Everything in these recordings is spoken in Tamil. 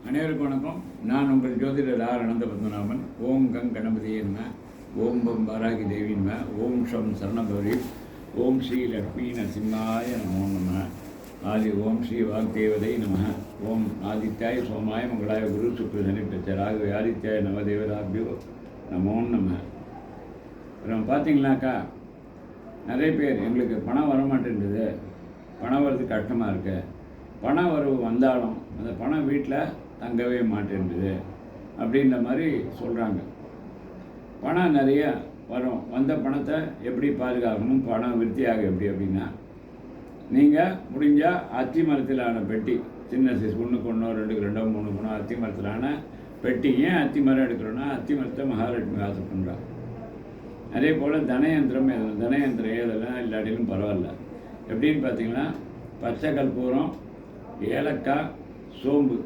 அனைவருக்கும் வணக்கம். நான் உங்கள் ஜோதிடர் ஆர் அனந்த பத்மநாபன். ஓம் கங் கணபதியே நம, ஓம் பம் பாராகி தேவி நம, ஓம் ஷம் சரணபௌரி, ஓம் ஸ்ரீ லக்ஷ்மி நரசிம்மாய நமோ நம, ஆதி ஓம் ஸ்ரீ வாக்தேவதை நம, ஓம் ஆதித்யாய சோமாய மங்களாய குரு சுக்ரசனி பிரச்சராக ஆதித்யாய நவதேவதாபியோ நமோ நம. நம்ம பார்த்தீங்கன்னாக்கா நிறைய பேர் எங்களுக்கு பணம் வரமாட்டேன்றது, பணம் வர்றது கஷ்டமாக இருக்குது, பண வரவு வந்தாலும் அந்த பணம் வீட்டில் தங்கவே மாட்டேன்றது அப்படின்ற மாதிரி சொல்கிறாங்க. பணம் நிறைய வரும், வந்த பணத்தை எப்படி பாதுகாக்கணும், பணம் விருத்தியாக எப்படி அப்படின்னா, நீங்கள் முடிஞ்சால் அத்தி மரத்திலான பெட்டி, சின்ன சைஸ் 1க்கு 1 2க்கு 2 3க்கு 3 அத்தி மரத்திலான பெட்டி. ஏன் அத்தி மரம் எடுக்கிறோன்னா, அத்தி மரத்தை மகாலட்சுமி வாசம் பண்ணுறாங்க. அதே போல் தனயந்திரம் எழுதணும், தனயந்திரம் எழுதலாம் இல்லாட்டிலும் பரவாயில்ல. எப்படின்னு பார்த்தீங்கன்னா, பச்சை கற்பூரம், ஏலக்காய், சோம்பு,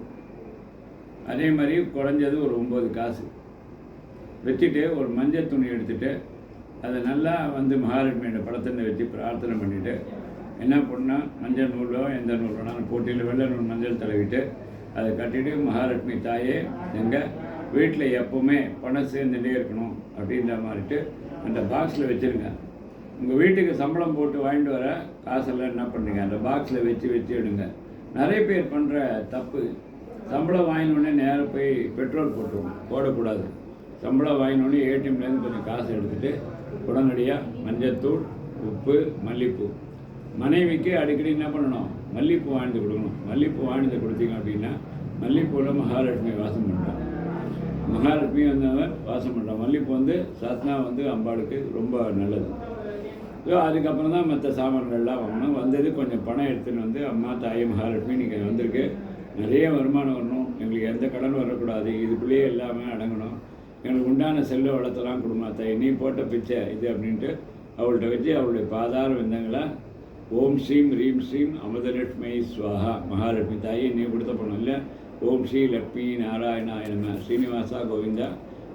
அதே மாதிரி குறைஞ்சது ஒரு 9 காசு வச்சுட்டு ஒரு மஞ்சள் துணி எடுத்துகிட்டு அதை நல்லா மகாலட்சுமியோட படத்தை வச்சு பிரார்த்தனை பண்ணிவிட்டு என்ன பண்ணால் மஞ்சள் நூலோ எந்த நூல் வேணாலும் போட்டியில் வெள்ளை நூல் மஞ்சள் தடவிட்டு அதை கட்டிட்டு, மகாலட்சுமி தாயே எங்கள் வீட்டில் எப்போவுமே பணம் சேர்ந்துட்டே இருக்கணும் அப்படின்ற மாதிரிட்டு அந்த பாக்ஸில் வச்சுருங்க. உங்கள் வீட்டுக்கு சம்பளம் போட்டு வாங்கிட்டு வர காசெல்லாம் என்ன பண்ணுங்க, அந்த பாக்ஸில் வச்சு எடுங்க. நிறைய பேர் பண்ணுற தப்பு, சம்பளம் வாங்கினோடனே நேராக போய் பெட்ரோல் போடக்கூடாது. சம்பளம் வாங்கினோடனே ஏடிஎம்லேருந்து கொஞ்சம் காசு எடுத்துகிட்டு உடனடியாக மஞ்சத்தூள், உப்பு, மல்லிப்பூ, மனைவிக்கு அடிக்கடி என்ன பண்ணணும், மல்லிப்பூ வாங்கிட்டு கொடுக்கணும். மல்லிப்பூ வாங்கிட்டு கொடுத்தீங்க அப்படின்னா மல்லிப்பூவில் மகாலட்சுமி வாசம் பண்ணுறான், மகாலட்சுமி வந்தவர் வாசம் பண்ணுறான். மல்லிப்பூ சத்னா அம்பாளுக்கு ரொம்ப நல்லது. ஸோ அதுக்கப்புறம் தான் மற்ற சாமான்கள்லாம் வாங்கணும். வந்தது கொஞ்சம் பணம் எடுத்துன்னு அம்மா தாயை மகாலட்சுமி நீங்கள் வந்திருக்கு, நிறைய வருமானம் வரணும், எங்களுக்கு எந்த கடன் வரக்கூடாது, இதுக்குள்ளேயே எல்லாமே அடங்கணும், எங்களுக்கு உண்டான செல்வ வளத்தெல்லாம் கொடுமா தாய், நீ போட்ட பிச்சை இது அப்படின்ட்டு அவள்கிட்ட வச்சு அவளுடைய பாதார விந்தங்களை ஓம் ஸ்ரீம் ரீம் ஸ்ரீம் அமிர்தலட்சுமி ஸ்வாஹா, மகாலட்சுமி தாயை நீ கொடுத்த பணம் இல்லை, ஓம் ஸ்ரீ லக்ஷ்மி நாராயணாய நம, ஸ்ரீனிவாசா கோவிந்தா,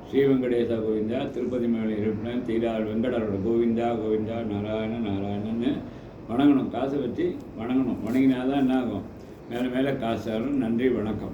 ஸ்ரீ வெங்கடேசா கோவிந்தா, திருப்பதி மேலே இருப்பின தீரார் வெங்கடரோட கோவிந்தா கோவிந்தா நாராயணன்னு வணங்கணும். காசை வச்சு வணங்கணும். வணங்கினா தான் என்ன ஆகும், மேலே மேலே காசு ஆகும். நன்றி, வணக்கம்.